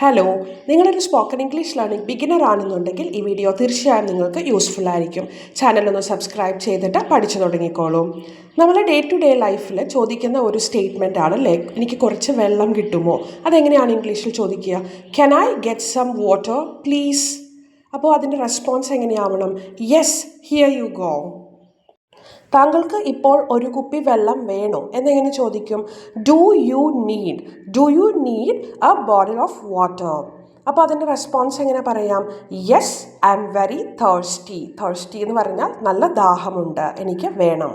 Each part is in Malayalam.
ഹലോ, നിങ്ങളൊരു സ്പോക്കൺ ഇംഗ്ലീഷ് ലേണിംഗ് ബിഗിനർ ആണെന്നുണ്ടെങ്കിൽ ഈ വീഡിയോ തീർച്ചയായും നിങ്ങൾക്ക് യൂസ്ഫുൾ ആയിരിക്കും. ചാനലൊന്ന് സബ്സ്ക്രൈബ് ചെയ്തിട്ട് പഠിച്ചു തുടങ്ങിക്കോളൂ. നമ്മൾ ഡേ ടു ഡേ ലൈഫിൽ ചോദിക്കുന്ന ഒരു സ്റ്റേറ്റ്മെൻ്റ് ആണ് ലൈക്ക് എനിക്ക് കുറച്ച് വെള്ളം കിട്ടുമോ? അതെങ്ങനെയാണ് ഇംഗ്ലീഷിൽ ചോദിക്കുക? Can I get some water please? അപ്പോൾ അതിൻ്റെ റെസ്പോൺസ് എങ്ങനെയാവണം? Yes, here you go. താങ്കൾക്ക് ഇപ്പോൾ ഒരു കുപ്പി വെള്ളം വേണോ എന്നെങ്ങനെ ചോദിക്കും? Do you need a bottle of water? അപ്പോൾ അതിൻ്റെ റെസ്പോൺസ് എങ്ങനെ പറയാം? Yes, I'm very thirsty എന്ന് പറഞ്ഞാൽ നല്ല ദാഹമുണ്ട്, എനിക്ക് വേണം.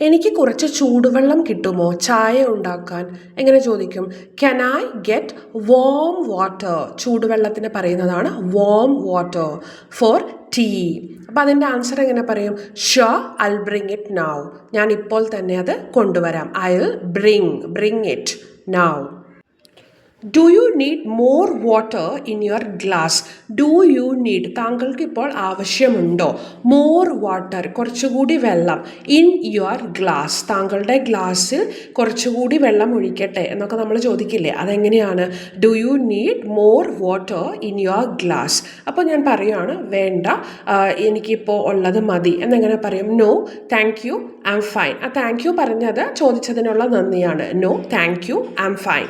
എനിക്ക് കുറച്ച് ചൂടുവെള്ളം കിട്ടുമോ ചായ ഉണ്ടാക്കാൻ? എങ്ങനെ ചോദിക്കും? Can I get warm water? ചൂടുവെള്ളത്തിന് പറയുന്നതാണ് വാം വാട്ടർ ഫോർ ടീ. അപ്പോൾ അതിൻ്റെ ആൻസർ എങ്ങനെ പറയും? Sure, I will bring it now. ഞാൻ ഇപ്പോൾ തന്നെ അത് കൊണ്ടുവരാം. I will bring it now. Do you need more water in your glass? Do you need, താങ്കൾക്ക് ഇപ്പോൾ ആവശ്യമുണ്ടോ? മോർ വാട്ടർ, കുറച്ചുകൂടി വെള്ളം. ഇൻ യുവർ ഗ്ലാസ്, താങ്കളുടെ ഗ്ലാസ്സിൽ കുറച്ചുകൂടി വെള്ളം ഒഴിക്കട്ടെ എന്നൊക്കെ നമ്മൾ ചോദിക്കില്ലേ, അതെങ്ങനെയാണ്? Do you need more water in your glass? അപ്പോൾ ഞാൻ പറയുകയാണ് വേണ്ട, എനിക്കിപ്പോൾ ഉള്ളത് മതി എന്നെങ്ങനെ പറയും? No thank you, I'm fine. ആ താങ്ക് യു പറഞ്ഞത് ചോദിച്ചതിനുള്ള നന്ദിയാണ്. No thank you, I'm fine.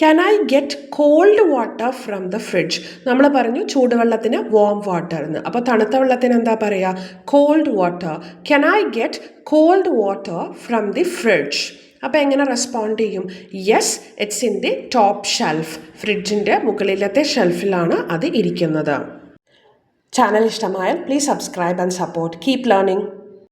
Can I get cold water from the fridge? നമ്മൾ പറഞ്ഞു ചൂടുവെള്ളത്തിന് വാം വാട്ടർ എന്ന്. അപ്പോൾ തണുത്ത വെള്ളത്തിന് എന്താ പറയുക? Cold water. Can I get cold water from the fridge? അപ്പോൾ എങ്ങനെ റെസ്പോണ്ട് ചെയ്യും? Yes, it's in the top shelf. ഫ്രിഡ്ജിൻ്റെ മുകളിലത്തെ ഷെൽഫിലാണ് അത് ഇരിക്കുന്നത്. ചാനൽ ഇഷ്ടമായാൽ please subscribe and support. Keep learning.